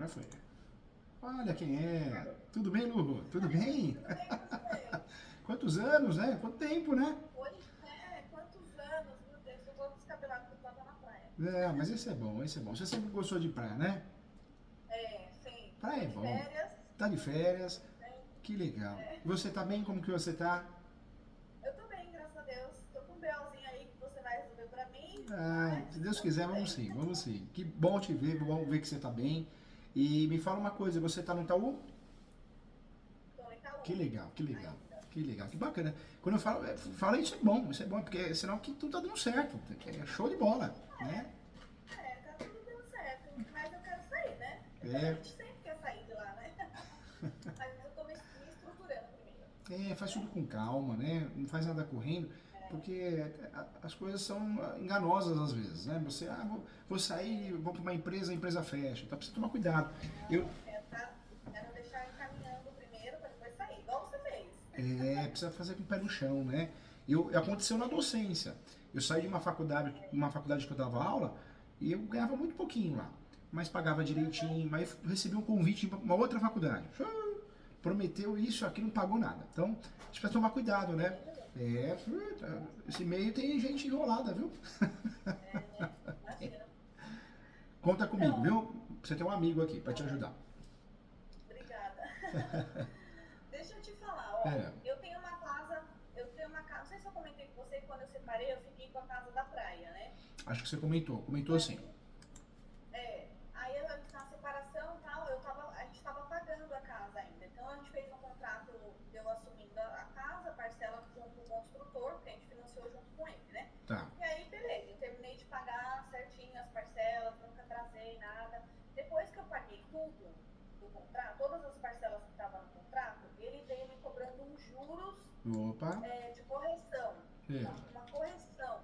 Agora foi. Olha quem é. Tudo bem, Lu? Tudo bem? Tudo bem com você? Quantos anos, né? Quanto tempo, né? Pois é, quantos anos, meu Deus, eu tô descabelada porque eu tava na praia. É, mas esse é bom, esse é bom. Você sempre gostou de praia, né? É, sempre. Praia Tô é de bom. férias, Tá de férias. né? Que legal. É. E você tá bem? Como que você tá? Eu tô bem, graças a Deus. Tô com um BOzinho aí que você vai resolver pra mim, Ah, mas se Deus tô quiser, tudo vamos bem. sim, vamos sim. Que bom te ver, bom ver que você tá bem. E me fala uma coisa, você tá no Itaú? Tô no Que Itaú legal, que legal. ainda. Que legal, que bacana. Quando eu falo, fala isso é bom, porque é sinal que tudo tá dando certo. É show de bola, né? Tá tudo dando certo, mas eu quero sair, né? A É, gente sempre quer sair de lá, né? Mas eu tô me estruturando primeiro. faz tudo com calma, né? Não faz nada correndo, porque as coisas são enganosas às vezes, né? Você, vou sair, vou para uma empresa, a empresa fecha, então precisa tomar cuidado. Eu, Não, quero deixar encaminhando primeiro pra depois sair, igual você fez. precisa fazer com o pé no chão, né? Aconteceu na docência. Eu saí de uma faculdade que eu dava aula, e eu ganhava muito pouquinho lá, mas pagava direitinho, mas recebi um convite de uma outra faculdade. Prometeu isso, aqui não pagou nada. Então, a gente precisa tomar cuidado, né? É, esse meio tem gente enrolada, viu? É, né? Imagina. Conta comigo, Então, viu? Você tem um amigo aqui para te ah, ajudar. obrigada. Deixa eu te falar, ó. É, Não sei se eu comentei com você, quando eu separei, eu fiquei com a casa da praia, né? acho que você comentou assim. Aí, aí a gente tá na separação e tal, a gente tava pagando a casa ainda. Então a gente fez um contrato, eu assumindo a casa, a parcela junto com o construtor, porque a gente financiou junto com ele, né? Tá. E aí, beleza, eu terminei de pagar certinho as parcelas, nunca atrasei nada. Depois que eu paguei tudo do contrato, todas as parcelas que estavam no contrato, ele veio me cobrando uns juros Opa. de correção, É. uma correção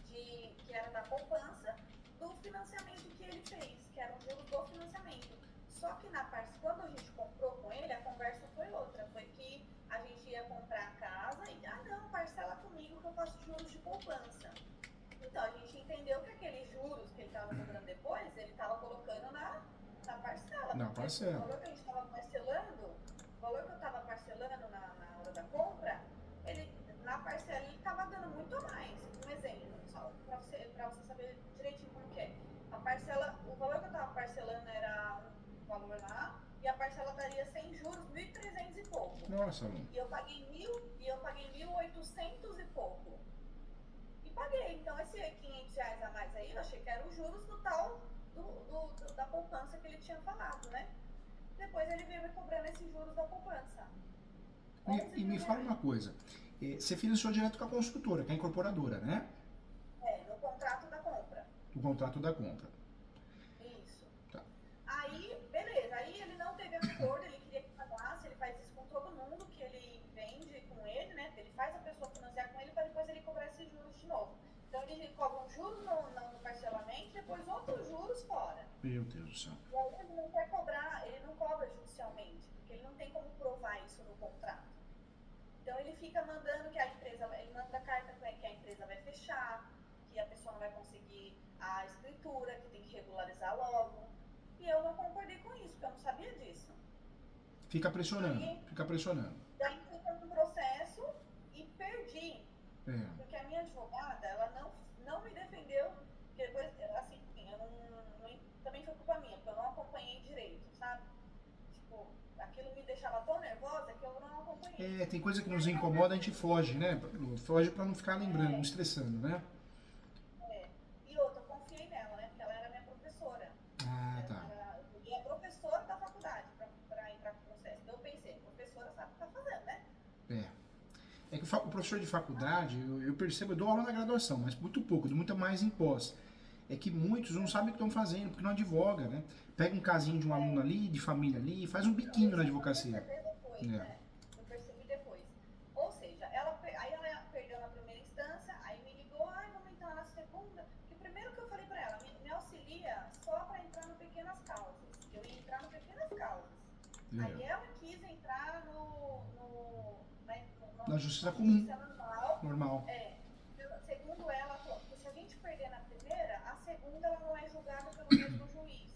que era da poupança do financiamento que ele fez, que era um juros do financiamento. Só que quando a gente comprou com ele, a conversa foi outra. Foi que a gente ia comprar a casa e, não, parcela comigo que eu faço juros de poupança. Então, a gente entendeu que aqueles juros que ele estava cobrando depois, ele estava colocando na parcela, Na porque o parcela. valor que a gente estava parcelando, o valor que eu estava parcelando na hora da compra, na parcela ele estava dando muito mais. Um exemplo, só para você saber direitinho por quê. O valor que eu estava parcelando era um valor lá, e a parcela daria sem juros 1.300 e pouco. Nossa, Lu. E eu paguei 1.800 e pouco. E paguei. Então, esse R$ 500 a mais aí, eu achei que eram os juros do tal da poupança que ele tinha falado, né? Depois ele veio me cobrando esses juros da poupança. 11 E mil me fala uma reais. coisa. Você financiou direto com a construtora, com a incorporadora, né? No contrato da compra. O contrato da compra. Isso. Tá. Aí, beleza. Aí ele não teve acordo, ele queria que pagasse, ele faz isso com todo mundo que ele vende com ele, né? Ele faz a pessoa financiar com ele para depois ele cobrar esses juros de novo. Então ele cobra um juros no parcelamento e depois outros juros fora. Meu Deus do céu. E aí ele não quer cobrar, ele não cobra judicialmente, porque ele não tem como provar isso no contrato. Então ele fica mandando que ele manda carta que a empresa vai fechar, que a pessoa não vai conseguir a escritura, que tem que regularizar logo. E eu não concordei com isso, porque eu não sabia disso. Fica pressionando, Aí, fica pressionando. daí fui para um processo e perdi. É. Porque a minha advogada, ela não me defendeu, porque depois, assim, também foi culpa minha, porque eu não acompanhei direito, sabe? Tipo, aquilo me deixava tão nervosa que eu não acompanhei. Tem coisa que E nos aí, incomoda, a gente foge, né? Foge pra não ficar lembrando, não é, estressando, né? e outra, eu confiei nela, né? Porque ela era minha professora. Ah, tá. Eu peguei a professora da faculdade para entrar com o processo. Então eu pensei, a professora sabe o que tá fazendo, né? É. É que o professor de faculdade, eu percebo, eu dou aula na graduação, mas muito pouco, dou muito mais em pós. É que muitos não sabem o que estão fazendo, porque não advoga, né? Pega um casinho de um aluno ali, de família ali, e faz um Então, biquinho na isso eu fui advocacia. perceber depois, É. né? Eu percebi depois. Ou seja, aí ela perdeu na primeira instância, aí me ligou, vamos entrar na segunda. Que primeiro que eu falei pra ela, me auxilia só pra entrar no pequenas causas. Eu ia entrar no pequenas causas. Aí ela quis entrar Na justiça na comum, justiça normal. normal. Segundo ela, falou que se a gente perder na primeira, a segunda ela não é julgada pelo mesmo juiz.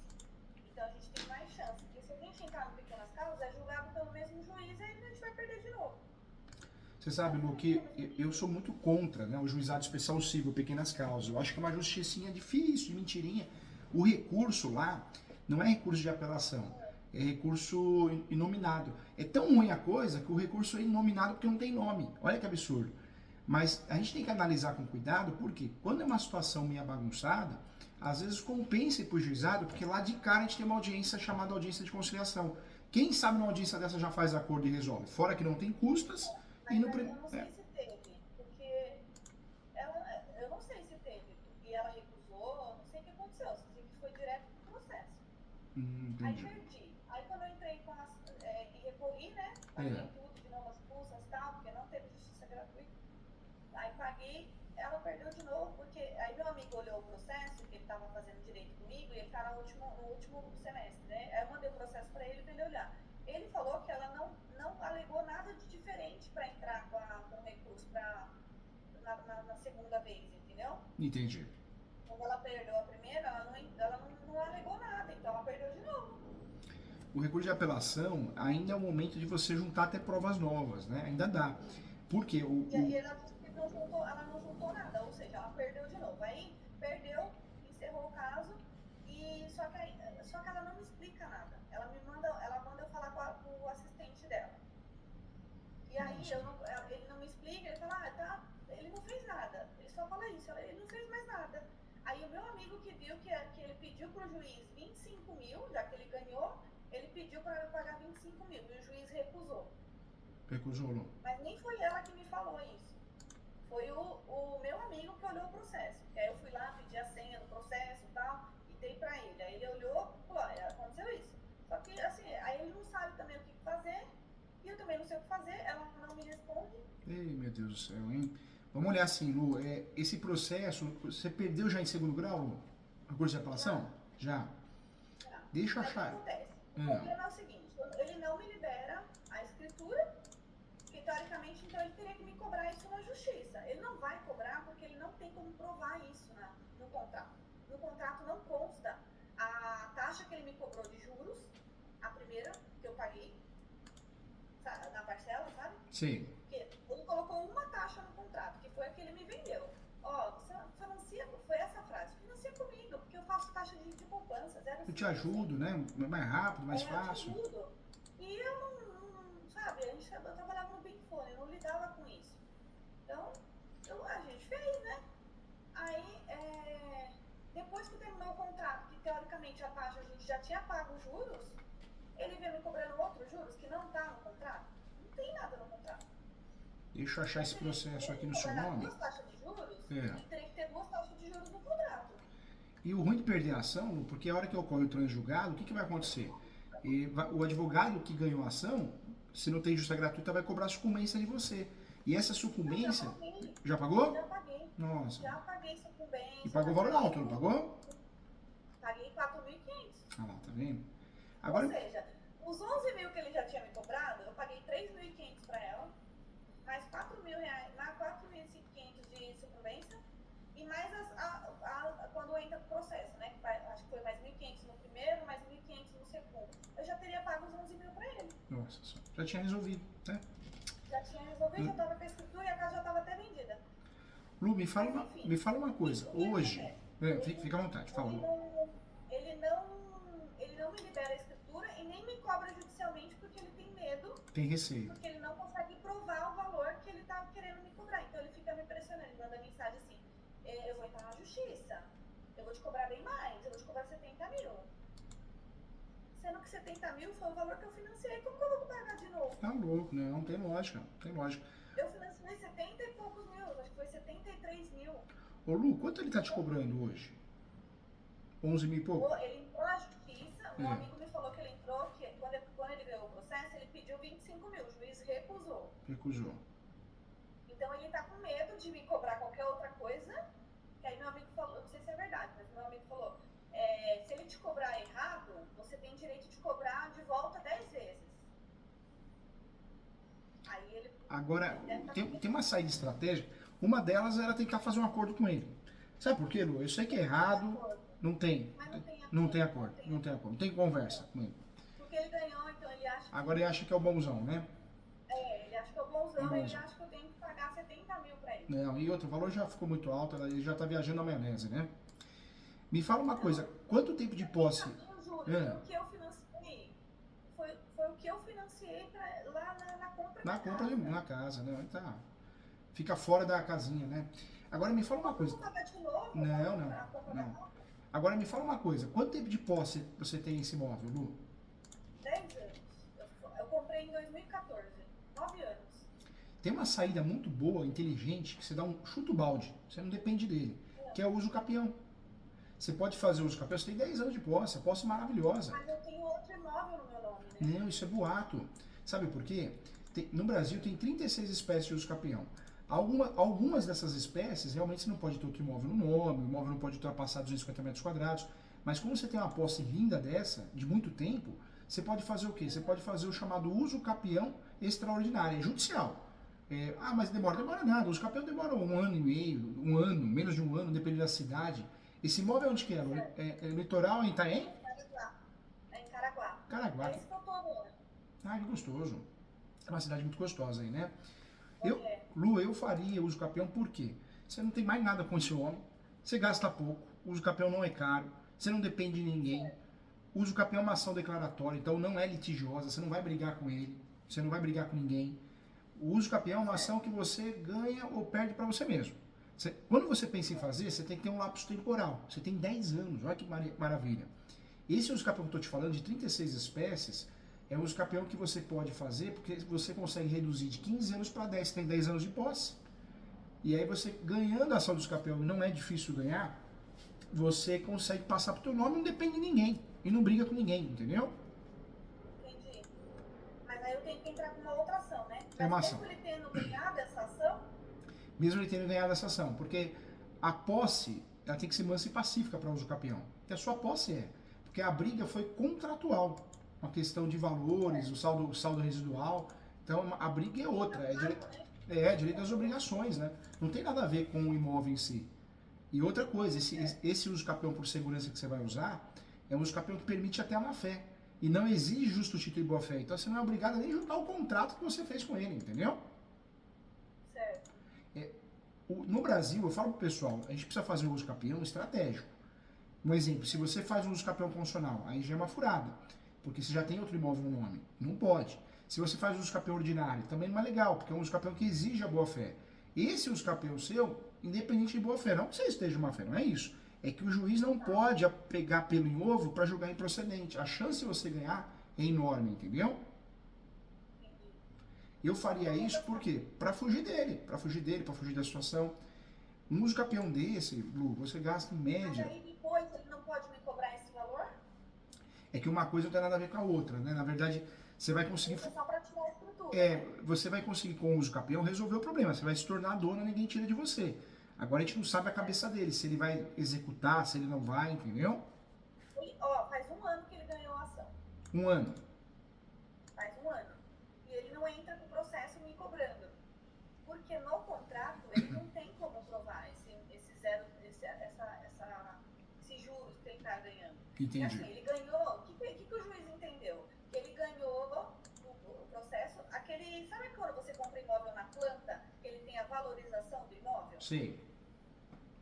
Então a gente tem mais chance. se a gente entrar no pequenas causas, é julgado pelo mesmo juiz e aí a gente vai perder de novo. Você sabe, Lu, que eu sou muito contra, né, o juizado especial civil, pequenas causas. Eu acho que é uma justicinha difícil, de mentirinha. O recurso lá não é recurso de apelação, é recurso inominado. É tão ruim a coisa que o recurso é inominado porque não tem nome. Olha que absurdo. Mas a gente tem que analisar com cuidado, porque quando é uma situação meio bagunçada, às vezes compensa ir para o juizado, porque lá de cara a gente tem uma audiência chamada audiência de conciliação. Quem sabe numa audiência dessa já faz acordo e resolve? Fora que não tem custas. Mas eu não sei se teve, porque eu não sei se teve, e ela recusou, não sei o que aconteceu, só sei que foi direto pro processo. Aí perdi. Aí quando eu entrei e recorri, né? Paguei tudo, de novo as custas e tal, porque não teve justiça gratuita. Aí paguei, ela perdeu de novo, porque aí meu amigo olhou o processo, que ele estava fazendo direito comigo, e ele está no último semestre, né? Aí eu mandei o processo para ele ele olhar. Ele falou que ela não alegou nada de diferente para entrar com o recurso na segunda vez, entendeu? Entendi. Quando ela perdeu a primeira, ela não alegou nada, então ela perdeu de novo. O recurso de apelação ainda é o momento de você juntar até provas novas, né? Ainda dá. Porque E ela disse que ela não juntou nada, ou seja, ela perdeu de novo. Aí perdeu, encerrou o caso, só que ela não me explica nada. Ela manda eu falar com o assistente dela. E aí ele não me explica, ele fala, tá, ele não fez nada. Ele só fala isso, ele não fez mais nada. Aí o meu amigo que viu que ele pediu pro juiz 25 mil, já que ele ganhou, ele pediu para eu pagar 25 mil, e o juiz recusou. Recusou, Lu. Mas nem foi ela que me falou isso. Foi o meu amigo que olhou o processo. E aí eu fui lá, pedi a senha do processo e tal, e dei pra ele. Aí ele olhou e falou, aconteceu isso. Só que, assim, aí ele não sabe também o que fazer, e eu também não sei o que fazer, ela não me responde. Ei, meu Deus do céu, hein? Vamos olhar assim, Lu, esse processo, você perdeu já em segundo grau, Lu? Recurso de apelação? Já. Deixa eu achar. O que acontece? O problema é o seguinte, ele não me libera a escritura, que teoricamente, então ele teria que me cobrar isso na justiça. Ele não vai cobrar porque ele não tem como provar isso no contrato. No contrato não consta a taxa que ele me cobrou de juros, a primeira que eu paguei, sabe, na parcela, sabe? Sim. Porque ele colocou uma taxa no contrato, que foi a que ele me vendeu. Ó, você financia, foi essa frase, financia comigo, porque eu faço taxa de poupança, 0,5%. Eu te ajudo, né? Mais rápido, mais fácil. Eu te ajudo. E eu não sabe, eu trabalhava no Big Fone, eu não lidava com isso. Então, a gente fez, né? Aí, depois que terminou o contrato, que teoricamente a taxa a gente já tinha pago os juros, ele veio me cobrando outros juros que não tá no contrato. Não tem nada no contrato. Deixa eu achar esse processo aqui no seu nome. Duas taxas de juros, e teria que ter duas taxas de juros no contrato. E o ruim de perder a ação, Lu, porque a hora que ocorre o trânsito julgado, o que vai acontecer? O advogado que ganhou a ação, se não tem justiça gratuita, vai cobrar sucumbência de você. E essa sucumbência... Já pagou? Já paguei. Nossa. Já paguei sucumbência. E pagou o valor alto, não pagou? Paguei 4.500. Ah lá, tá vendo? Agora... Ou seja, os 11 mil que ele já tinha me cobrado, eu paguei 3.500 para ela, mais 4 mil reais, mais 4.500 de sucumbência, e mais quando entra o processo, né? Acho que foi mais 1.500 no primeiro, mais 1.500 no segundo. Eu já teria pago os 11 mil para ele. Nossa, já tinha resolvido, né? Já tinha resolvido, já estava com a escritura e a casa já estava até vendida. Lu, me fala uma coisa. Hoje, fica à vontade, fala. Ele não me libera a escritura e nem me cobra judicialmente porque ele tem medo. Tem receio. Porque ele não consegue provar o valor que ele está querendo me cobrar. Então ele fica me pressionando, ele manda mensagem assim, eu vou entrar na justiça, eu vou te cobrar bem mais, eu vou te cobrar 70 mil. Sendo que 70 mil foi o valor que eu financiei, como que eu vou pagar de novo? Tá louco, né? Não tem lógica, não tem lógica. Eu financiei 70 e poucos mil, acho que foi 73 mil. Ô Lu, quanto ele tá te cobrando hoje? 11 mil e pouco? Ele entrou na justiça, um amigo me falou que ele entrou, que quando ele ganhou o processo, ele pediu 25 mil, o juiz recusou. Recusou. Então ele tá com medo de me cobrar qualquer outra coisa, que aí meu amigo falou, não sei se é verdade, mas meu amigo falou, se ele te cobrar errado, você tem direito de cobrar de volta 10 vezes. Aí ele... Agora, tem uma saída estratégica, uma delas era tentar fazer um acordo com ele. Sabe por quê, Lu? Eu sei que é errado, não tem. Mas Não tem acordo, não tem conversa com ele. Porque Agora ele acha que é o bonzão, né? Ele acha que é o bonzão, Bonzão. ele acha que eu tenho que pagar 70 mil pra ele. Não, e outro, o valor já ficou muito alto, ele já tá viajando na maionese, né? Me fala uma coisa, quanto tempo de posse? Juro, o que eu financiei foi o que eu financiei lá na compra Na da compra casa. na casa, né? Tá. Fica fora da casinha, né? Agora me fala uma coisa. Não pagar de novo? Não. Agora me fala uma coisa, quanto tempo de posse você tem esse imóvel, Lu? 10 anos. Eu comprei em 2014. 9 anos. Tem uma saída muito boa, inteligente, que você dá um chuta o balde, você não depende dele, que é o uso capião. Você pode fazer o uso capião, você tem 10 anos de posse, a posse maravilhosa. Mas eu tenho outro imóvel no meu nome, né? Não, isso é boato. Sabe por quê? No Brasil tem 36 espécies de uso capião. Algumas dessas espécies realmente você não pode ter outro imóvel no nome, o imóvel não pode ultrapassar 250 metros quadrados, mas como você tem uma posse linda dessa, de muito tempo, você pode fazer o quê? Você pode fazer o chamado uso capião extraordinário, é judicial. Mas demora nada, o uso capião demora 1 ano e meio, 1 ano, menos de 1 ano, dependendo da cidade. Esse imóvel é onde que é? É litoral em Itaém? É em Caraguá. Caraguá. É isso que eu tô agora. Ah, que gostoso. É uma cidade muito gostosa aí, né? Lu, eu faria uso capião por quê? Você não tem mais nada com esse homem, você gasta pouco, o uso capião não é caro, você não depende de ninguém. O uso capião é uma ação declaratória, então não é litigiosa, você não vai brigar com ele, você não vai brigar com ninguém. O uso capião é uma ação que você ganha ou perde para você mesmo. Quando você pensa em fazer, você tem que ter um lapso temporal. Você tem 10 anos, olha que maravilha. Esse uso capião que eu estou te falando, de 36 espécies, é um uso capião que você pode fazer porque você consegue reduzir de 15 anos para 10, você tem 10 anos de posse. E aí você, ganhando a ação do uso capião, não é difícil ganhar, você consegue passar pro teu nome e não depende de ninguém. E não briga com ninguém, entendeu? Entendi. Mas aí eu tenho que entrar com uma outra ação, né? É uma ação. Mesmo ele tendo ganhado essa ação? Mesmo ele tendo ganhado essa ação. Porque a posse, ela tem que ser mansa e pacífica para uso capião. Que a sua posse é. Porque a briga foi contratual. Uma questão de valores, o saldo residual. Então a briga é outra. É direito das obrigações, né? Não tem nada a ver com o imóvel em si. E outra coisa, esse uso capião por segurança que você vai usar é um uso capião que permite até a má-fé. E não exige justo título e boa-fé. Então você não é obrigado a nem juntar o contrato que você fez com ele, entendeu? Certo. No Brasil, eu falo pro pessoal, a gente precisa fazer um uso capião estratégico. Um exemplo, se você faz um uso capião constitucional, aí já é uma furada, porque você já tem outro imóvel no nome. Não pode. Se você faz uso capião ordinário, também não é legal, porque é um uso capião que exige a boa-fé. Esse uso capião seu, independente de boa-fé, não que você esteja má-fé, não é isso. É que o juiz não pode pegar pelo em ovo para julgar improcedente. A chance de você ganhar é enorme, entendeu? Eu faria isso por quê? Para fugir dele, para fugir da situação. Um uso capião desse, Lu, você gasta em média. Mas aí depois ele não pode me cobrar esse valor? É que uma coisa não tem nada a ver com a outra, né? Na verdade, você vai conseguir. Isso é só para tirar a escritura. Você vai conseguir com o uso capião resolver o problema. Você vai se tornar dona, ninguém tira de você. Agora a gente não sabe a cabeça dele, se ele vai executar, se ele não vai, entendeu? Faz 1 ano que ele ganhou a ação. 1 ano. Faz 1 ano. E ele não entra com o processo me cobrando. Porque no contrato ele não tem como provar esses juros que ele está ganhando. Entendi. E assim, ele ganhou. O que o juiz entendeu? Que ele ganhou o processo. Sabe quando você compra imóvel na planta, que ele tem a valorização do imóvel? Sim.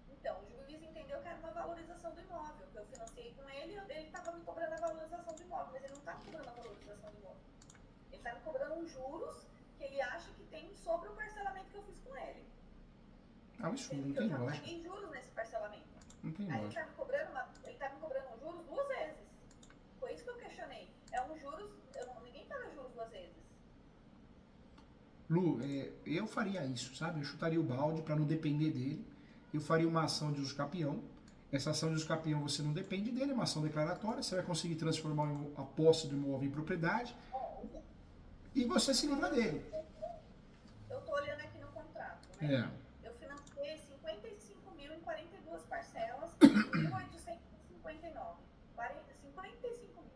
Então, o juiz entendeu que era uma valorização do imóvel, que eu financiei com ele estava me cobrando a valorização do imóvel, mas ele não está me cobrando a valorização do imóvel. Ele está me cobrando uns juros que ele acha que tem sobre o parcelamento que eu fiz com ele. Isso não tem Eu já lógica. paguei juros nesse parcelamento. Não tem Aí lógica. ele está me cobrando um juros 2 vezes. Foi isso que eu questionei. É um juros, ninguém paga juros 2 vezes. Lu, eu faria isso, sabe? Eu chutaria o balde para não depender dele. Eu faria uma ação de uso capião. Essa ação de uso capião você não depende dele, é uma ação declaratória. Você vai conseguir transformar a posse do imóvel em propriedade e você se livra dele. Eu estou olhando aqui no contrato, né? Eu financiei 55 mil em 42 parcelas, 1.859. 55 mil.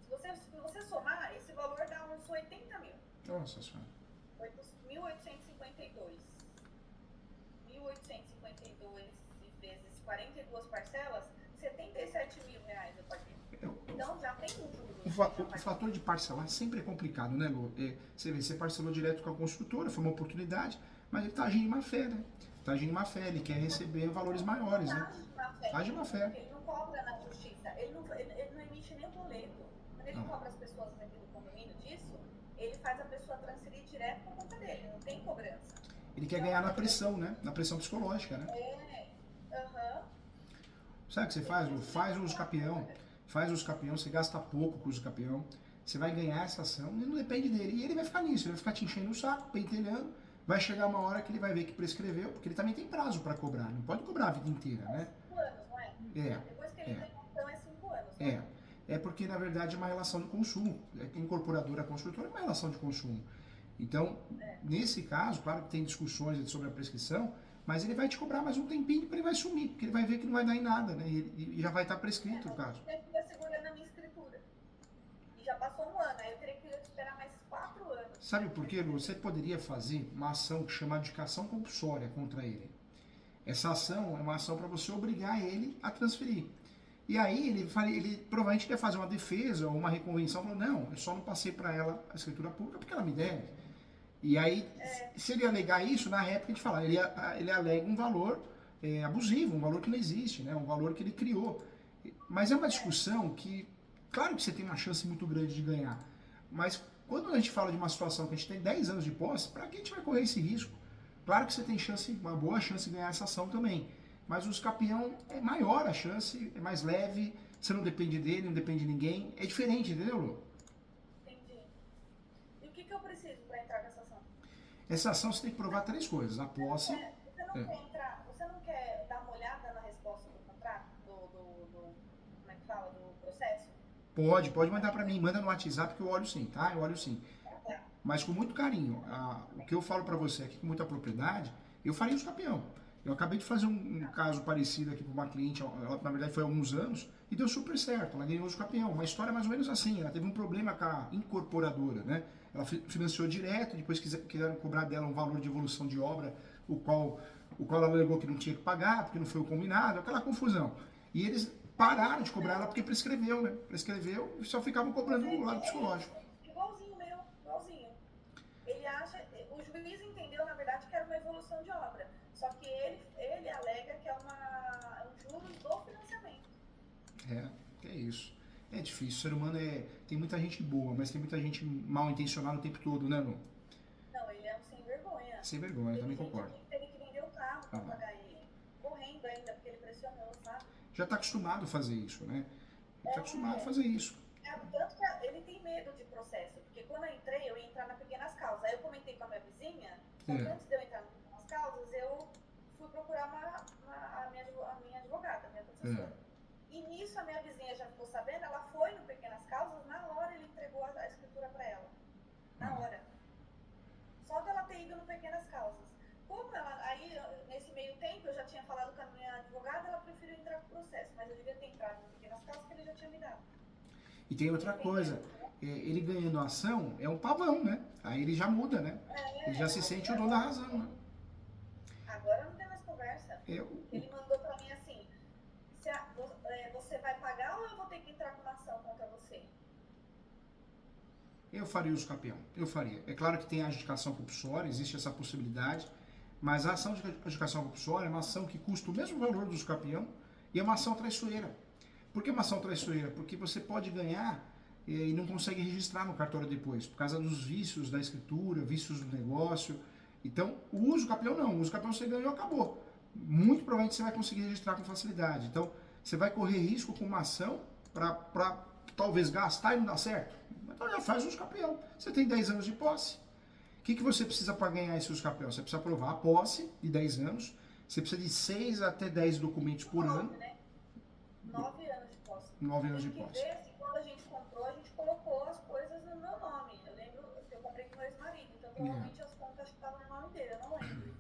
Se você somar, esse valor dá uns 80 mil. Nossa senhora. 1.852. 1.852 vezes 42 parcelas, 77 mil reais eu paguei. Então já tem um juros. O fator de parcelar sempre é complicado, né, Lu? Você vê, você parcelou direto com a construtora, foi uma oportunidade, mas ele está agindo em má fé, né? Está agindo em má fé, ele quer receber valores maiores, né? Age em má fé. Ele não cobra na justiça, ele não emite nem boleto. Quando ele cobra as pessoas aqui do condomínio disso, ele faz a pessoa transferir direto para a conta dele, não tem cobrança. Ele quer ganhar na pressão, né? Na pressão psicológica, né? Sabe o que você faz, Lu? Faz uso capião, você gasta pouco com o uso capião, você vai ganhar essa ação e não depende dele. E ele vai ficar nisso, ele vai ficar te enchendo o saco, pentelhando, vai chegar uma hora que ele vai ver que prescreveu, porque ele também tem prazo para cobrar, não pode cobrar a vida inteira, né? 5 anos, não é? Depois que ele tem ação é 5 anos. Né? É porque na verdade é uma relação de consumo, incorporadora construtora é uma relação de consumo. Então, nesse caso, claro que tem discussões sobre a prescrição, mas ele vai te cobrar mais um tempinho porque ele vai sumir, porque ele vai ver que não vai dar em nada, né? E já vai estar prescrito o caso. Eu fiquei segurando a minha escritura. E já passou um ano, aí eu teria que esperar mais 4 anos. Sabe por quê, Lu? Você poderia fazer uma ação que chama de adjudicação compulsória contra ele. Essa ação é uma ação para você obrigar ele a transferir. E aí ele provavelmente quer fazer uma defesa ou uma reconvenção, falando, não, eu só não passei para ela a escritura pública porque ela me deve. E aí, se ele alegar isso, na época a gente fala, ele alega um valor abusivo, um valor que não existe, né? Um valor que ele criou. Mas é uma discussão que, claro que você tem uma chance muito grande de ganhar, mas quando a gente fala de uma situação que a gente tem 10 anos de posse, para que a gente vai correr esse risco? Claro que você tem chance, uma boa chance de ganhar essa ação também, mas o escapião é maior a chance, é mais leve, você não depende dele, não depende de ninguém, é diferente, entendeu, Lu? Essa ação você tem que provar 3 coisas. A posse. Você não quer dar uma olhada na resposta do contrato? Como é que fala? Do processo? Pode mandar pra mim. Manda no WhatsApp que eu olho sim, tá? Eu olho sim. Mas com muito carinho. O que eu falo pra você aqui com muita propriedade, eu faria os campeão. Eu acabei de fazer um caso parecido aqui para uma cliente, ela, na verdade foi há alguns anos, e deu super certo, ela ganhou os campeão. Uma história mais ou menos assim, ela teve um problema com a incorporadora, né? Ela financiou direto, depois quiseram cobrar dela um valor de evolução de obra, o qual ela alegou que não tinha que pagar, porque não foi o combinado, aquela confusão. E eles pararam de cobrar ela porque prescreveu, né? Prescreveu e só ficavam cobrando o lado psicológico. Igualzinho meu, igualzinho. Ele acha, o juiz entendeu, na verdade, que era uma evolução de obra. Só que ele alega que é um juros do financiamento. É isso. É difícil, o ser humano tem muita gente boa, mas tem muita gente mal intencionada o tempo todo, né, Lu? Não, ele é um sem vergonha. Sem vergonha, também concordo. Teve que vender o carro pra pagar ele. Correndo ainda, porque ele pressionou, sabe? Já tá acostumado a fazer isso, né? Ele tá acostumado a fazer isso. Tanto que ele tem medo de processo, porque quando eu entrei, eu ia entrar na Pequenas Causas. Aí eu comentei com a minha vizinha, só que antes de eu entrar na Pequenas Causas, eu fui procurar a minha advogada, a minha professora. E nisso a minha vizinha já ficou sabendo, ela foi no Pequenas Causas, na hora ele entregou a escritura para ela. Na hora. Só dela ter ido no Pequenas Causas. Como ela, aí nesse meio tempo eu já tinha falado com a minha advogada, ela preferiu entrar com o processo, mas eu devia ter entrado no Pequenas Causas que ele já tinha me dado. E tem outra coisa, ele ganhando a ação é um pavão, né? Aí ele já muda, né? Ele já se sente o dono da razão, né? Agora não tem mais conversa. Ele mandou pra mim assim, você vai pagar ou eu vou ter que entrar com uma ação contra você? Eu faria uso campeão, eu faria. É claro que tem a adjudicação compulsória, existe essa possibilidade, mas a ação de adjudicação compulsória é uma ação que custa o mesmo valor do uso campeão e é uma ação traiçoeira. Por que uma ação traiçoeira? Porque você pode ganhar e não consegue registrar no cartório depois, por causa dos vícios da escritura, vícios do negócio. Então, o uso campeão não, o uso campeão você ganhou, acabou. Muito provavelmente você vai conseguir registrar com facilidade. Então, você vai correr risco com uma ação para talvez gastar e não dar certo. Então já faz uso campeão. Você tem 10 anos de posse. O que você precisa para ganhar esse uso campeão? Você precisa provar a posse de 10 anos, você precisa de 6 até 10 documentos por ano. 9 anos de posse. 9 anos de posse. Tem que ver se quando a gente comprou, a gente colocou as coisas no meu nome. Eu lembro que eu comprei com meu ex-marido, então provavelmente as contas estavam no nome dele, eu não lembro.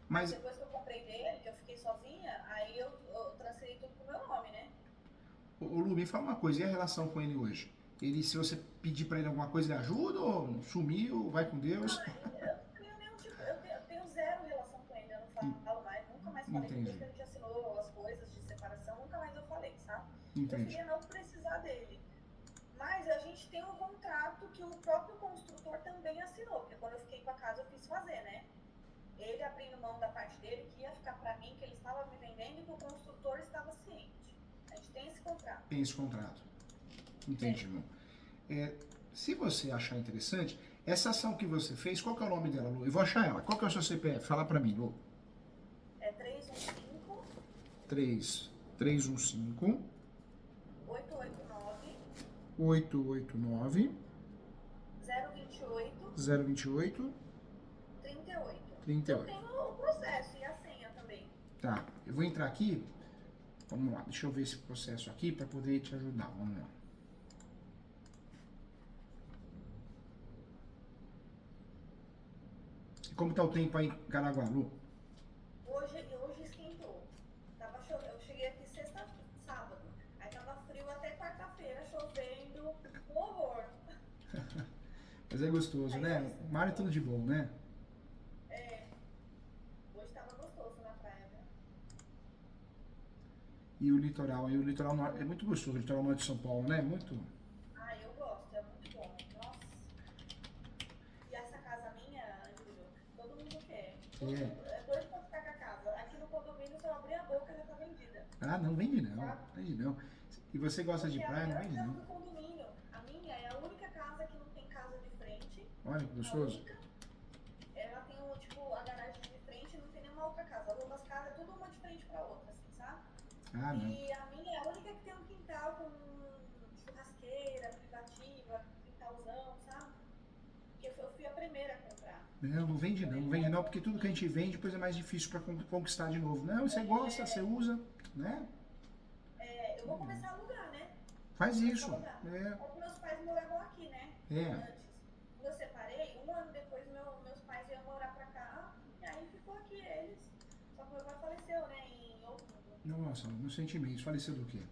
Mas depois que eu comprei dele, que eu fiquei sozinha, aí eu transferi tudo pro meu nome, né? Ô Lu, me fala uma coisa, e a relação com ele hoje? Ele, se você pedir pra ele alguma coisa, ele ajuda ou sumiu, vai com Deus? Eu não tenho nenhum tipo, eu tenho zero relação com ele, eu não falo mais, nunca mais falei. Entendi. Depois que a gente assinou as coisas de separação, nunca mais eu falei, sabe? Entendi. Eu queria não precisar dele. desfazer, né? Ele abrindo mão da parte dele, que ia ficar para mim, que ele estava me vendendo e que o construtor estava ciente. A gente tem esse contrato. Tem esse contrato. Entendi, irmão. Se você achar interessante, essa ação que você fez, qual que é o nome dela, Lu? Eu vou achar ela. Qual que é o seu CPF? Fala pra mim, Lu. É 315 315 889 889 028 028 38. 38. Eu tenho o processo e a senha também. Tá, eu vou entrar aqui. Vamos lá, deixa eu ver esse processo aqui para poder te ajudar. Vamos lá. E como tá o tempo aí em Caraguá, Lu? Hoje esquentou. Eu cheguei aqui sábado. Aí tava frio até quarta-feira, chovendo, um horror. Mas é gostoso, né? O mar é tudo de bom, né? Hoje tava gostoso na praia, né? E o litoral norte, é muito gostoso, o litoral norte de São Paulo, né? Muito. Ah, eu gosto, é muito bom. Nossa. E essa casa minha, Júlio, todo mundo quer. É doido pra ficar com a casa. Aqui no condomínio, se eu abrir a boca, já tá vendida. Ah, não vende não. Vende não. E você gosta de praia, não vende não. Do condomínio. A minha é a única casa que não tem casa de frente. Olha que gostoso. Ela tem a garagem de frente, não tem nenhuma outra casa. As outras casas é tudo uma de frente pra outra, assim, sabe? Ah, não. E a minha é a única que tem um quintal com churrasqueira, privativa, quintalzão, sabe? Porque eu fui a primeira a comprar. Não vende não, porque tudo que a gente vende depois é mais difícil para conquistar de novo. Não, você gosta, você usa, né? Eu vou começar a alugar, né? Faz isso. Meus pais moravam aqui, né? Antes. Quando eu separei, um ano depois meus pais iam morar pra cá, e aí ficou aqui eles. Só que meu pai faleceu, né? Em outubro. Nossa, meus sentimentos. Faleceu do quê?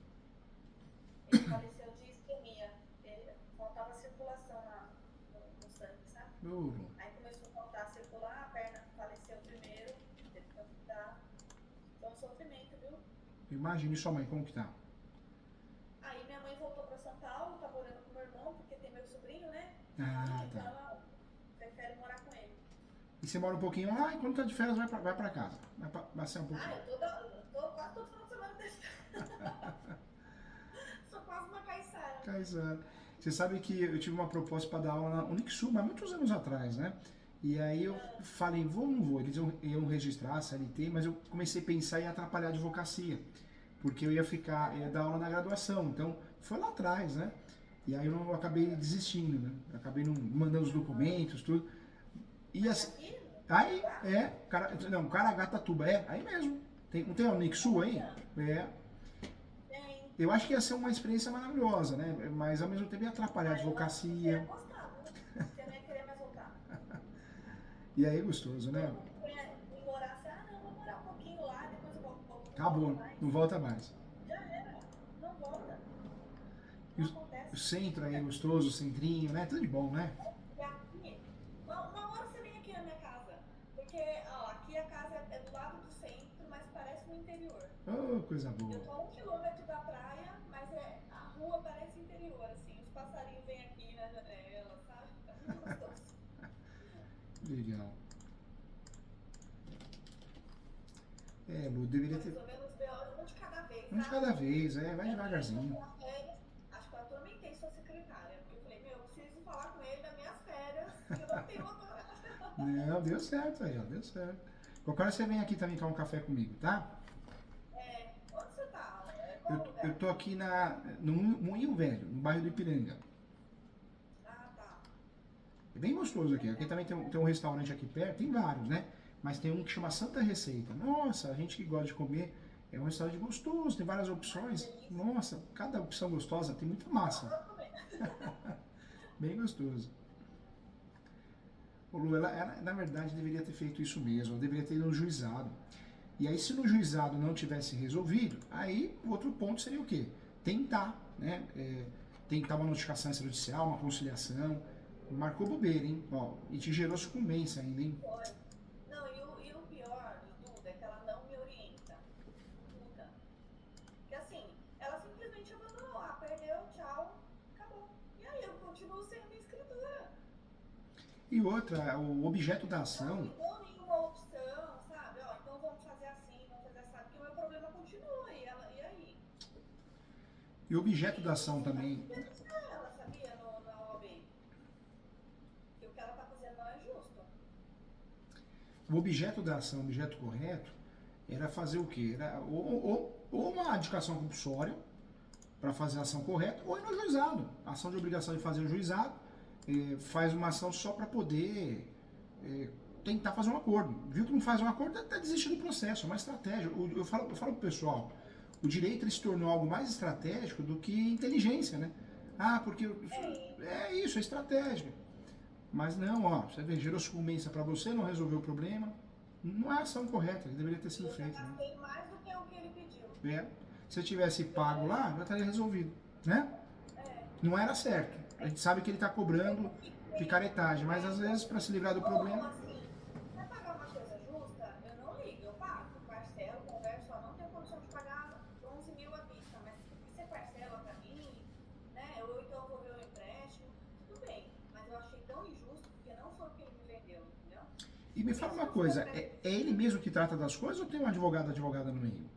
Ele faleceu de isquemia. Faltava circulação no sangue, sabe? Aí começou a faltar circular, a perna faleceu primeiro, teve que amputar. Foi um sofrimento, viu? Imagine sua mãe, como que tá? Aí minha mãe voltou pra São Paulo, tá morando com meu irmão, porque tem meu sobrinho, né? Ah, então tá. ela prefere morar com ele. E você mora um pouquinho lá, e quando tá de férias vai pra casa. Vai passear um pouquinho. Eu tô quase todo final de semana desse. Sou quase uma caiçara. Caiçara. Você sabe que eu tive uma proposta para dar aula na Unixul, mas muitos anos atrás, né? E aí eu falei, vou ou não vou? Eles iam registrar a CLT, mas eu comecei a pensar em atrapalhar a advocacia. Porque eu ia dar aula na graduação. Então, foi lá atrás, né? E aí eu acabei desistindo, né? Eu acabei não mandando os documentos, tudo. E assim, aí, Caraguatatuba, aí mesmo. Não tem a Unixul aí? Eu acho que ia ser uma experiência maravilhosa, né? Mas ao mesmo tempo ia atrapalhar a advocacia. Você não ia querer mais voltar. E aí é gostoso, né? Vou morar um pouquinho lá, depois eu volto um pouco. Acabou, não volta mais. Já era, não volta. Não acontece. O centro aí é gostoso, o centrinho, né? Tudo de bom, né? Uma hora você vem aqui na minha casa. Porque aqui a casa é do lado do centro, mas parece no interior. Oh, coisa boa. Eu tô a 1 quilômetro da praia, mas a rua parece interior, assim. Os passarinhos vêm aqui na janela, sabe? Tá muito gostoso. Legal. Lu, deveria ter... Um de cada vez, Um de cada vez, vai devagarzinho. Acho que eu atormentei sua secretária, porque eu falei, eu preciso falar com ele das minhas férias, que eu não tenho outra. Não, deu certo aí, deu certo. Qualquer hora você vem aqui também tomar um café comigo, tá? Onde você tá? Eu tô aqui no Moinho Velho, no bairro do Ipiranga. Ah, tá. É bem gostoso aqui. Aqui também tem um restaurante aqui perto, tem vários, né? Mas tem um que chama Santa Receita. Nossa, a gente que gosta de comer, é um restaurante gostoso, tem várias opções. Nossa, cada opção gostosa, tem muita massa. Bem gostoso. O Lu, ela, na verdade, deveria ter feito isso mesmo, ela deveria ter ido no juizado. E aí, se no juizado não tivesse resolvido, aí o outro ponto seria o quê? Tentar, né? Tentar uma notificação extrajudicial, uma conciliação. Marcou bobeira, hein? E te gerou sucumbência ainda, hein? Não, e o pior de tudo é que ela não me orienta. Nunca. Porque assim, ela simplesmente abandonou. Perdeu, tchau, acabou. E aí eu continuo sendo escritora. E outra, o objeto da Não ação, me dão nenhuma opção, sabe? Ó, então vamos fazer assim, vamos fazer assim, porque o meu problema continua. E aí? e o objeto E da isso ação vai também, influenciar ela, sabia? Na OAB. Que o que ela tá fazendo não é justo. o objeto da ação, o objeto correto, era fazer o quê? Era ou uma indicação compulsória para fazer a ação correta, ou ir no juizado. A ação de obrigação de fazer o juizado, faz uma ação só para poder tentar fazer um acordo. Viu que não faz um acordo, até desistir do processo, é uma estratégia. Eu falo pro pessoal, o direito ele se tornou algo mais estratégico do que inteligência, né? Ah, porque é isso, é estratégia. Mas não, ó, você vê, gerou sucumbência para você, não resolveu o problema. Não é a ação correta, que deveria ter E sido eu já feita, né? gastei mais do que o que ele pediu. É. Se eu tivesse pago lá, já estaria resolvido, né? É. Não era certo. A gente sabe que ele está cobrando picaretagem, mas às vezes para se livrar do Ou problema. assim, vai pagar uma coisa justa, eu não ligo, eu pago. Parcelo, converso, ó, não tenho condição de pagar 11 mil à vista, mas se você parcela pra mim, né? Ou então eu vou ver o empréstimo, tudo bem. Mas eu achei tão injusto porque não foi o que ele me vendeu, entendeu? E me fala uma coisa, é ele mesmo que trata das coisas ou tem um advogada no meio?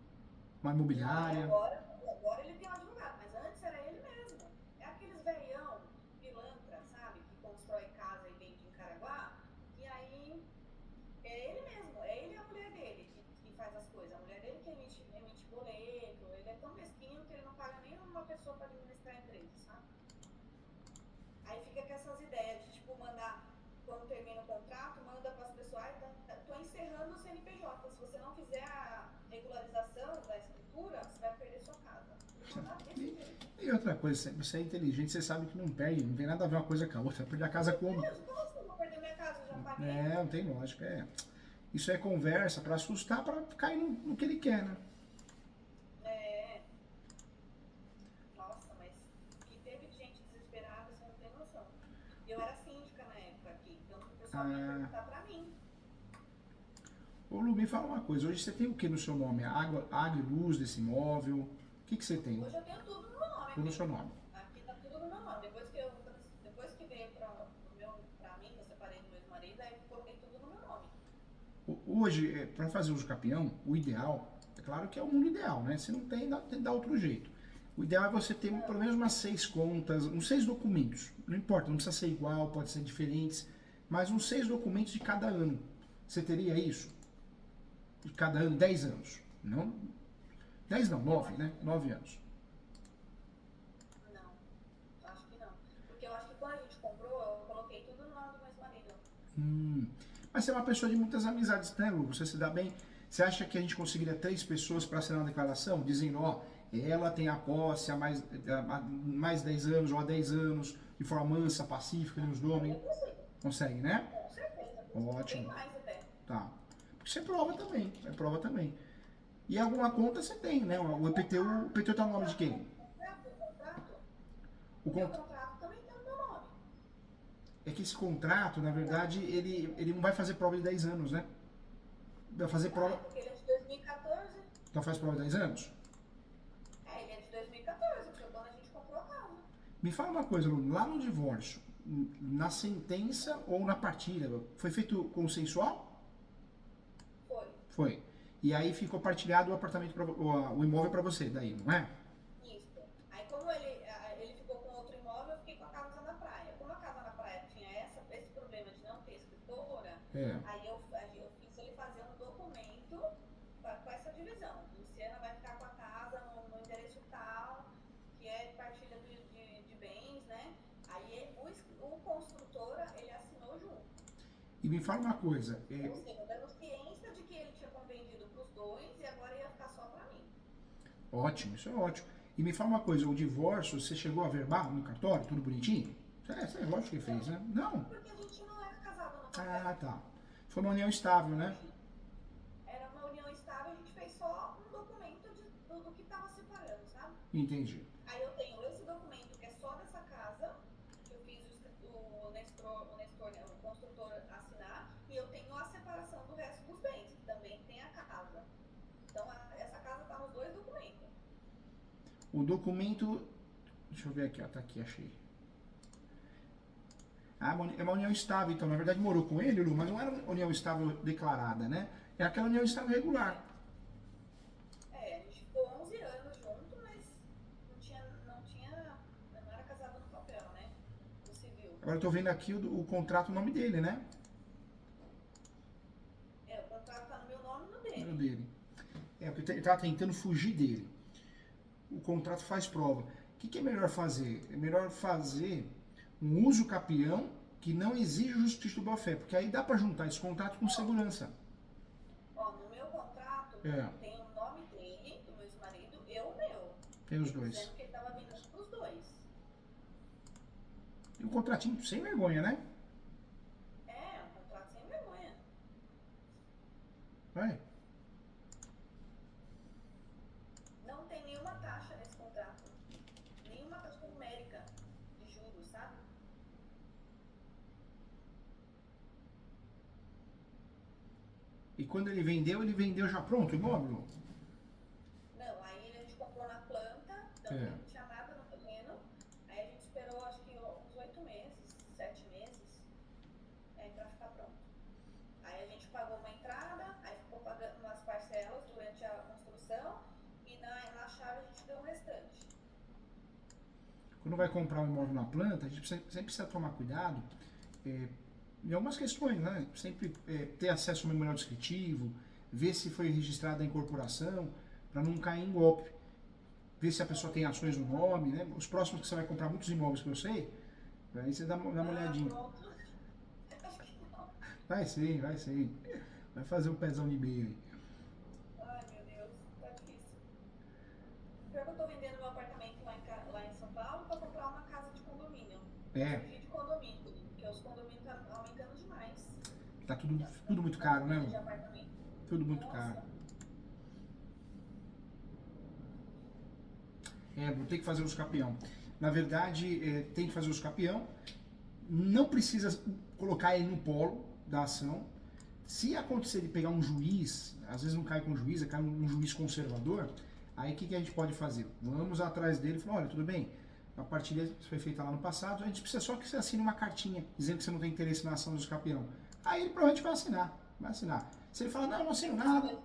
Uma imobiliária? Agora ele tem um advogado, mas antes era ele mesmo. É aqueles velhão, pilantra, sabe? Que constrói casa e vende em Caraguá. E aí é ele mesmo, é ele e a mulher dele que faz as coisas. A mulher dele que emite boleto. Ele é tão mesquinho que ele não paga nem uma pessoa para administrar a empresa, sabe? Aí fica com essas ideias de tipo mandar, quando termina o contrato, manda para as pessoas, tô encerrando o CNPJ. Se você não fizer a regularização da escritura, você vai perder sua casa. E outra coisa, você é inteligente, você sabe que não perde, não tem nada a ver uma coisa com a outra. Vai perder a casa como? Como assim? Vou perder minha casa? Eu já paguei. Não tem lógica. Isso é conversa para assustar, para cair no que ele quer, né? É. Nossa, mas que teve de gente desesperada, você não tem noção. Eu era síndica na época aqui, então o pessoal vinha perguntar pra mim. Ô Lu, me fala uma coisa, hoje você tem o que no seu nome? Água e luz desse imóvel? O que você tem? Hoje eu tenho tudo no meu nome. Tudo no seu nome. Aqui tá tudo no meu nome. Depois que veio pra mim, que eu separei do meu ex-marido, aí eu coloquei tudo no meu nome. Hoje, para fazer uso capião, o ideal, é claro que é o mundo ideal, né? Se não tem, dá outro jeito. O ideal é você ter pelo menos umas 6 contas, uns 6 documentos. Não importa, não precisa ser igual, pode ser diferentes, mas uns 6 documentos de cada ano. Você teria isso? De cada ano, 10 anos. Não, 10 não, 9, né? 9 anos. Não, acho que não. Porque eu acho que quando a gente comprou, eu coloquei tudo no nome do meu ex-marido. Mas você é uma pessoa de muitas amizades, né, Lu? Você se dá bem. Você acha que a gente conseguiria 3 pessoas para assinar uma declaração, dizendo, ó, ela tem a posse há mais 10 anos ou há 10 anos, de forma mansa, pacífica, nos domem? Consegue, né? Com certeza. Ótimo. Tem mais até. Tá. Porque você prova também. E alguma conta você tem, né? O IPTU tá no nome de quem? O contrato também tá no meu nome. É que esse contrato, na verdade, ele não vai fazer prova de 10 anos, né? Vai fazer prova... Porque ele é de 2014. Então faz prova de 10 anos? Ele é de 2014, porque quando a gente comprou a casa. Me fala uma coisa, Lu, lá no divórcio, na sentença ou na partilha, foi feito consensual? Foi. Foi. E aí ficou partilhado o apartamento, o imóvel para você, daí, não é? Isso. Aí como ele ficou com outro imóvel, eu fiquei com a casa na praia. Como a casa na praia tinha esse problema de não ter escritora, aí eu fiz ele fazer um documento com essa divisão. Luciana vai ficar com a casa no endereço tal, que é partilha de bens, né? Aí o construtor, ele assinou junto. E me fala uma coisa. Ou seja, dando ciência de que ele tinha convendido para os dois e agora ia ficar só para mim. Ótimo, isso é ótimo. E me fala uma coisa, o divórcio, você chegou a verbar no cartório, tudo bonitinho? É lógico que fez, né? Não. Porque a gente não era casado no papel. Ah, tá. Foi uma união estável, né? Era uma união estável, a gente fez só um documento do que estava separando, sabe? Entendi. Aí eu tenho esse documento que é só dessa casa, que eu fiz o Nestor, o construtor assinar, e eu tenho a separação do resto dos bens, que também tem a casa. Então essa casa está nos dois documentos. O documento... Deixa eu ver aqui, ó. Tá aqui, achei. Ah, é uma união estável, então, na verdade morou com ele, Lu, mas não era uma união estável declarada, né? É aquela união estável regular. É, a gente ficou 11 anos junto, mas não era casado no papel, né? No civil. Agora eu tô vendo aqui o contrato, o nome dele, né? É, o contrato tá no meu nome e no O dele. nome dele. É, porque ele tava tentando fugir dele. O contrato faz prova. O que é melhor fazer? É melhor fazer um uso capião que não exige o título do boa-fé, porque aí dá para juntar esse contrato com segurança. Ó, no meu contrato tem o nome dele, do meu ex-marido, e o meu. Tem os dois. Dizendo que ele tava vindo pros dois. E um contratinho sem vergonha, né? É, um contrato sem vergonha. Vai. Não tem nenhuma taxa nesse contrato. Nenhuma taxa numérica de juros, sabe? E quando ele vendeu já pronto o imóvel? Não, aí a gente comprou na planta, então não tinha nada no terreno. Aí a gente esperou acho que uns 8 meses, 7 meses, pra ficar pronto. Aí a gente pagou uma entrada, aí ficou pagando umas parcelas durante a construção e na chave a gente deu o restante. Quando vai comprar um imóvel na planta, a gente sempre precisa tomar cuidado em algumas questões, né? Sempre ter acesso ao memorial descritivo, ver se foi registrada a incorporação, para não cair em golpe. Ver se a pessoa tem ações no nome, né? Os próximos que você vai comprar, muitos imóveis que eu sei, aí você dá uma olhadinha. Pronto. Acho que não. Vai sim, vai sim. Vai fazer um pezão de meio aí. Ai, meu Deus, tá difícil. Pior que eu tô vendendo meu apartamento lá em São Paulo pra comprar uma casa de condomínio. Fugir de condomínio, porque os condomínios estão aumentando demais. Tá tudo muito caro, né? De apartamento. Tudo muito Nossa. caro. Vou ter que fazer os capião. Na verdade, tem que fazer os capião. Não precisa colocar ele no polo da ação. Se acontecer de pegar um juiz, às vezes não cai com um juiz, cai um juiz conservador, aí o que a gente pode fazer? Vamos atrás dele e falar, olha, tudo bem, a partilha foi feita lá no passado, a gente precisa só que você assine uma cartinha dizendo que você não tem interesse na ação dos capião. Aí ele provavelmente vai assinar. Se ele falar, não assino nada.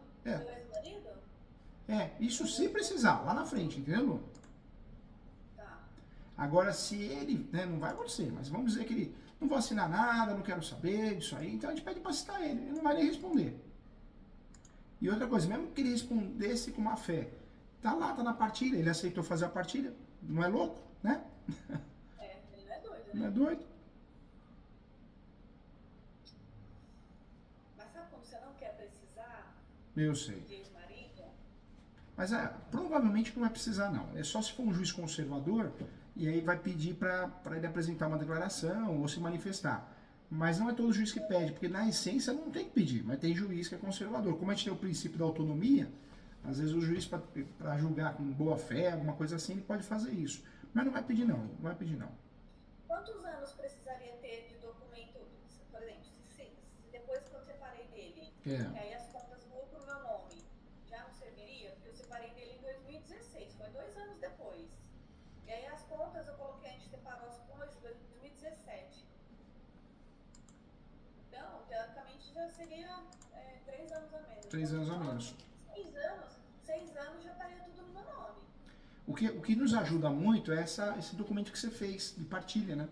Isso se precisar, lá na frente, entendeu? Agora, se ele, não vai acontecer, mas vamos dizer que ele não vou assinar nada, não quero saber disso aí, então a gente pede para citar ele não vai nem responder. E outra coisa, mesmo que ele respondesse com má fé, tá lá, tá na partilha, ele aceitou fazer a partilha, não é louco, né? Ele não é doido, né? Não é doido. Mas sabe como você não quer precisar? Eu sei. De ex-marido? Mas provavelmente não vai precisar não, é só se for um juiz conservador, e aí vai pedir para ele apresentar uma declaração ou se manifestar. Mas não é todo juiz que pede, porque na essência não tem que pedir, mas tem juiz que é conservador. Como a gente tem o princípio da autonomia, às vezes o juiz, para julgar com boa fé, alguma coisa assim, ele pode fazer isso. Mas não vai pedir não, Quantos anos precisaria ter de documento, por exemplo, se depois que eu separei dele, aí as contas voam pro meu nome, já não serviria? Porque eu separei dele em 2016, foi 2 anos depois. E aí as contas eu coloquei, a gente separou as coisas em 2017. Então, teoricamente já seria 3 anos a menos. 3 anos a menos. 6 anos já estaria tudo no meu nome. O que nos ajuda muito é esse documento que você fez, de partilha, né?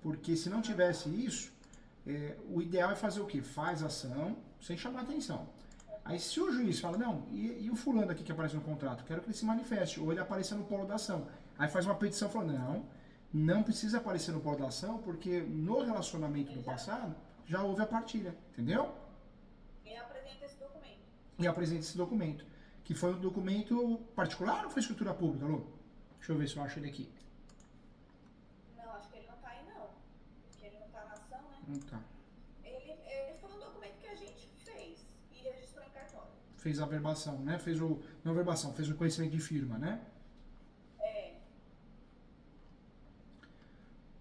Porque se não tivesse isso, o ideal é fazer o quê? Faz ação sem chamar atenção. Aí se o juiz fala, não, e o fulano aqui que aparece no contrato? Quero que ele se manifeste, ou ele apareça no polo da ação. Aí faz uma petição falando, não precisa aparecer no polo da ação, porque no relacionamento do passado já houve a partilha, entendeu? E apresenta esse documento. Que foi um documento particular ou foi escritura pública, Lu? Deixa eu ver se eu acho ele aqui. Não, acho que ele não tá aí não. Porque ele não tá na ação, né? Não tá. Ele foi um documento que a gente fez e registrou em cartório. Fez a verbação, né? Fez o conhecimento de firma, né?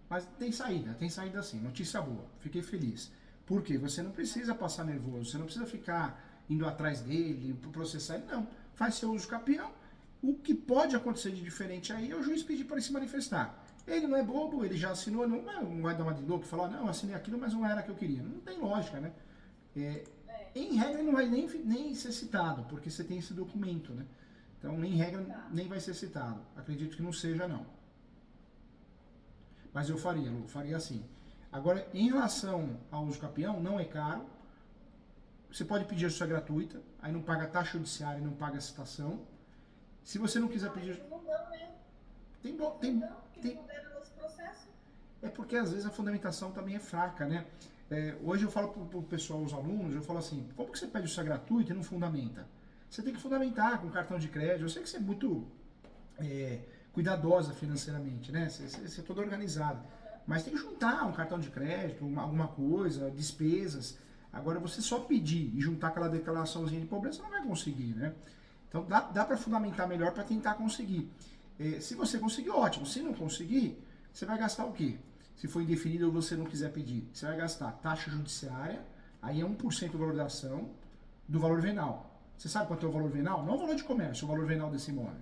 Mas tem saída sim, notícia boa, fiquei feliz. Por quê? Você não precisa passar nervoso, você não precisa ficar indo atrás dele, processar ele, não. Faz seu uso capião. O que pode acontecer de diferente aí é o juiz pedir para ele se manifestar. Ele não é bobo, ele já assinou, não vai dar uma de louco e falar, não, eu assinei aquilo, mas não era a que eu queria. Não tem lógica, né? Em regra, ele não vai nem ser citado, porque você tem esse documento, né? Então, em regra, nem vai ser citado. Acredito que não seja, não. Mas eu faria, Lu, faria assim. Agora, em relação ao uso capião, não é caro. Você pode pedir a sua gratuita, aí não paga taxa judiciária, não paga citação. Se você não quiser pedir... Não dão, né? Tem, é porque às vezes a fundamentação também é fraca, né? Hoje eu falo pro pessoal, os alunos, eu falo assim, como que você pede o seu gratuito e não fundamenta? Você tem que fundamentar com cartão de crédito. Eu sei que você é muito cuidadosa financeiramente, né? Você é toda organizada. Mas tem que juntar um cartão de crédito, alguma coisa, despesas. Agora, você só pedir e juntar aquela declaraçãozinha de pobreza, você não vai conseguir, né? Então, dá para fundamentar melhor para tentar conseguir. Se você conseguir, ótimo. Se não conseguir, você vai gastar o quê? Se for indefinido ou você não quiser pedir, você vai gastar taxa judiciária, aí é 1% do valor da ação, do valor venal. Você sabe quanto é o valor venal? Não o valor de comércio, o valor venal desse imóvel.